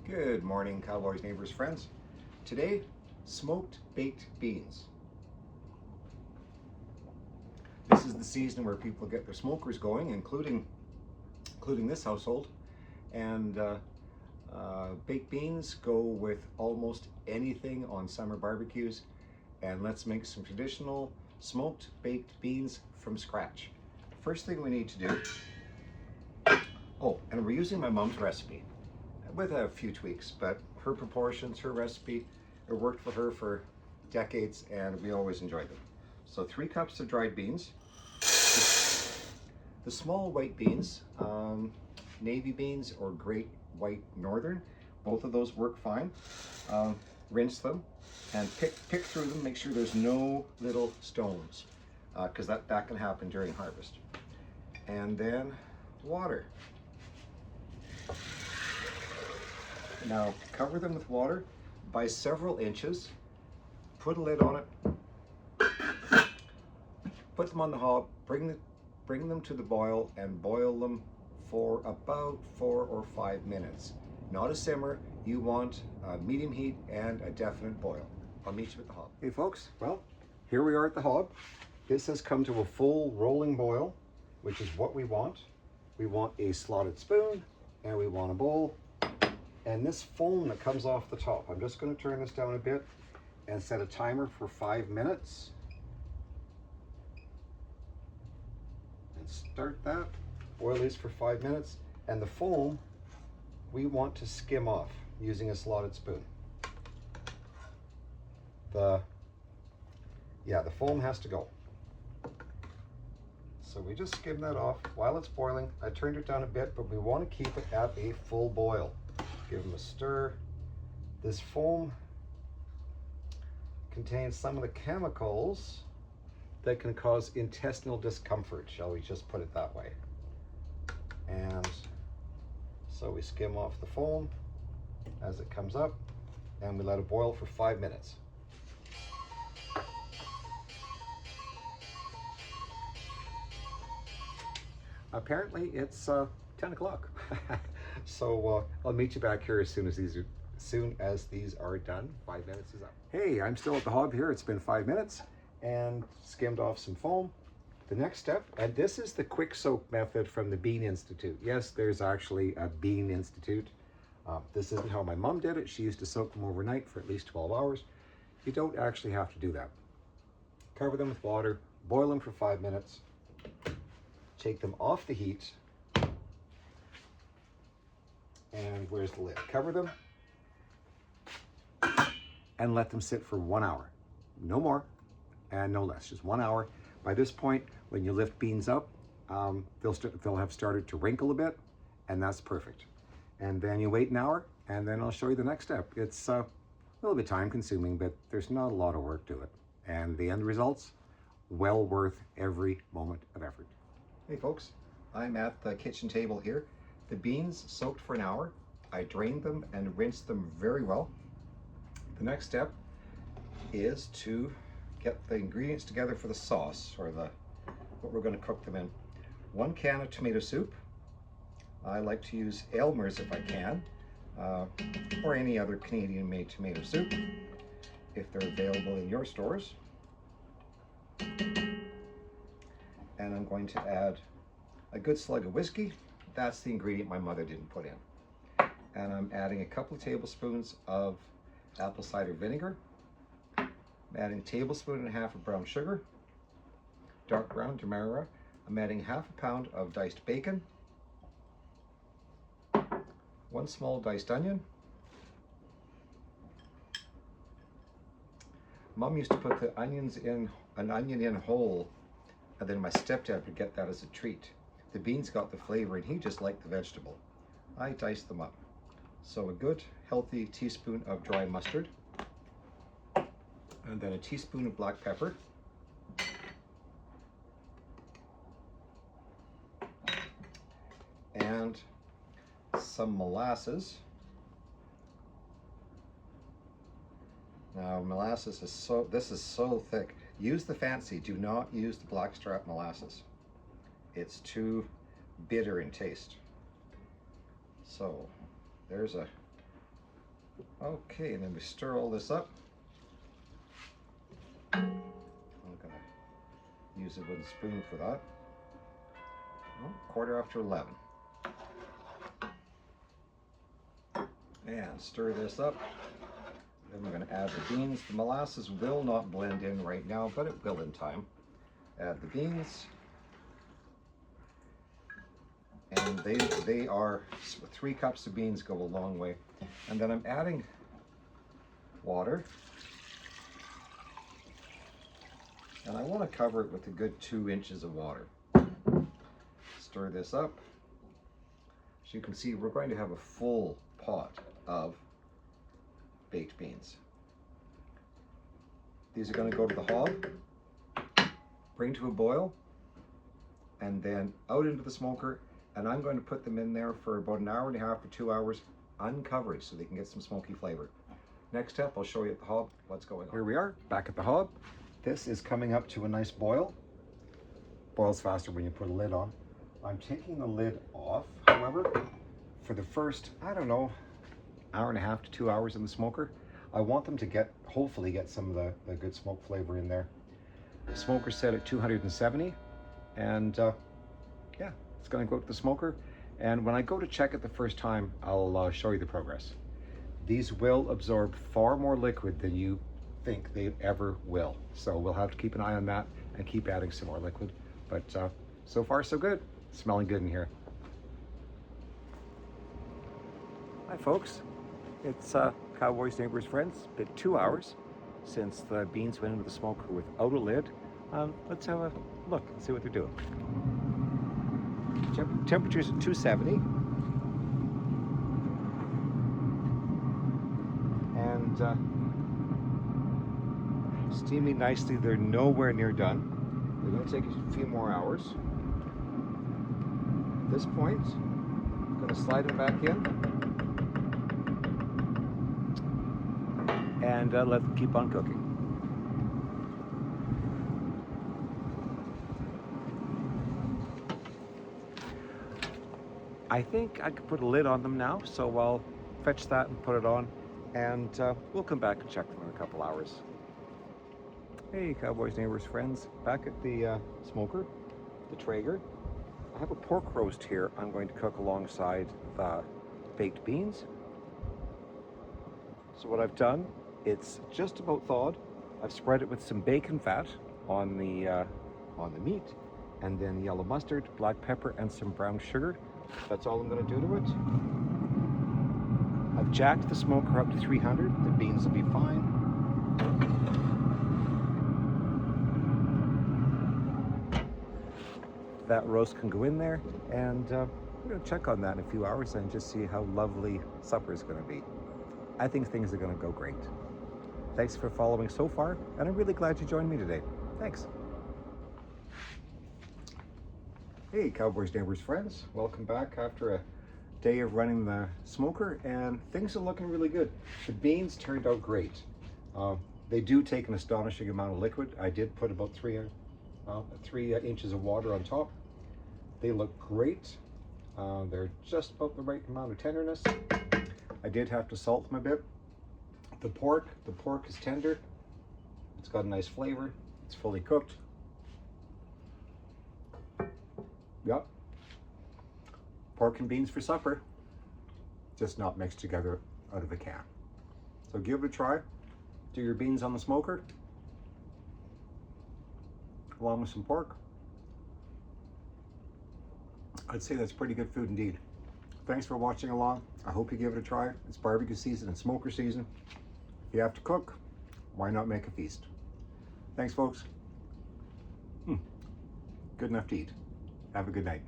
Good morning, cowboys, neighbors, friends. Today, smoked baked beans. This is the season where people get their smokers going, including this household. And baked beans go with almost anything on summer barbecues. And let's make some traditional smoked baked beans from scratch. First thing we need to do, and we're using my mom's recipe with a few tweaks, but her proportions, her recipe, it worked for her for decades and we always enjoyed them. So 3 cups of dried beans. The small white beans, navy beans or great white northern, both of those work fine. Rinse them and pick through them, make sure there's no little stones, because that can happen during harvest. And then water. Now cover them with water by several inches, put a lid on it, put them on the hob, bring them to the boil and boil them for about 4 or 5 minutes. Not a simmer, you want a medium heat and a definite boil. I'll meet you at the hob. Hey folks, well, here we are at the hob. This has come to a full rolling boil, which is what we want. We want a slotted spoon and we want a bowl. And this foam that comes off the top, I'm just going to turn this down a bit and set a timer for 5 minutes. And start that. Boil these for 5 minutes. And the foam, we want to skim off using a slotted spoon. The foam has to go. So we just skim that off while it's boiling. I turned it down a bit, but we want to keep it at a full boil. Give them a stir. This foam contains some of the chemicals that can cause intestinal discomfort, shall we just put it that way. And so we skim off the foam as it comes up and we let it boil for 5 minutes. Apparently it's 10 o'clock. So I'll meet you back here as soon as these are done. 5 minutes is up. Hey, I'm still at the hob here. It's been 5 minutes and skimmed off some foam. The next step, and this is the quick soak method from the Bean Institute. Yes, there's actually a Bean Institute. This isn't how my mom did it. She used to soak them overnight for at least 12 hours. You don't actually have to do that. Cover them with water, boil them for 5 minutes, take them off the heat, and where's the lid? Cover them and let them sit for 1 hour. No more and no less, just 1 hour. By this point, when you lift beans up, they'll have started to wrinkle a bit, and that's perfect. And then you wait an hour, and then I'll show you the next step. It's a little bit time consuming, but there's not a lot of work to it. And the end results, well worth every moment of effort. Hey folks, I'm at the kitchen table here. The beans soaked for an hour. I drained them and rinsed them very well. The next step is to get the ingredients together for the sauce, or what we're going to cook them in. 1 can of tomato soup. I like to use Elmer's if I can, or any other Canadian-made tomato soup, if they're available in your stores. And I'm going to add a good slug of whiskey. That's the ingredient my mother didn't put in. And I'm adding a couple of tablespoons of apple cider vinegar. I'm adding 1.5 tablespoons of brown sugar, dark brown demerara. I'm adding 1/2 pound of diced bacon, 1 small diced onion. Mom used to put the an onion in whole, and then my stepdad would get that as a treat. The beans got the flavor and he just liked the vegetable. I diced them up. So a good healthy teaspoon of dry mustard, and then a teaspoon of black pepper, and some molasses. Now molasses this is so thick. Use the fancy, do not use the blackstrap molasses. It's too bitter in taste. So there's a Okay, and then we stir all this up. I'm gonna use a wooden spoon for that. Oh, 11:15. And stir this up. Then we're going to add the beans. The molasses will not blend in right now, but it will in time. Add the beans. And they are, 3 cups of beans go a long way. And then I'm adding water. And I want to cover it with a good 2 inches of water. Stir this up. As you can see, we're going to have a full pot of baked beans. These are going to go to the hob, bring to a boil, and then out into the smoker, and I'm going to put them in there for about 1.5 hours or 2 hours uncovered so they can get some smoky flavor. Next step, I'll show you at the hob what's going on. Here we are, back at the hob. This is coming up to a nice boil. Boils faster when you put a lid on. I'm taking the lid off, however, for the first, I don't know, 1.5 hours to 2 hours in the smoker. I want them to hopefully get some of the good smoke flavor in there. The smoker's set at 270, and yeah, it's gonna go to the smoker. And when I go to check it the first time, I'll show you the progress. These will absorb far more liquid than you think they ever will. So we'll have to keep an eye on that and keep adding some more liquid. But so far so good. Smelling good in here. Hi folks, it's Cowboys, Neighbors, Friends. It's been 2 hours since the beans went into the smoker without a lid. Let's have a look and see what they're doing. Temperature's at 270. And steaming nicely. They're nowhere near done. They're going to take a few more hours. At this point, I'm going to slide them back in and let them keep on cooking. I think I could put a lid on them now, so I'll fetch that and put it on, and we'll come back and check them in a couple hours. Hey, Cowboys, Neighbors, Friends. Back at the smoker, the Traeger. I have a pork roast here I'm going to cook alongside the baked beans. So what I've done, it's just about thawed. I've spread it with some bacon fat on the meat, and then yellow mustard, black pepper, and some brown sugar. That's all I'm going to do to it. I've jacked the smoker up to 300. The beans will be fine. That roast can go in there, and we're going to check on that in a few hours and just see how lovely supper is going to be. I think things are going to go great. Thanks for following so far, and I'm really glad you joined me today. Thanks. Hey, Cowboys, Neighbors, Friends. Welcome back after a day of running the smoker, and things are looking really good. The beans turned out great. They do take an astonishing amount of liquid. I did put about 3 inches of water on top. They look great. They're just about the right amount of tenderness. I did have to salt them a bit. The pork is tender. It's got a nice flavor. It's fully cooked. Yep. Pork and beans for supper, just not mixed together out of a can. So give it a try. Do your beans on the smoker, along with some pork. I'd say that's pretty good food indeed. Thanks for watching along. I hope you give it a try. It's barbecue season and smoker season. If you have to cook, why not make a feast? Thanks, folks. Good enough to eat. Have a good night.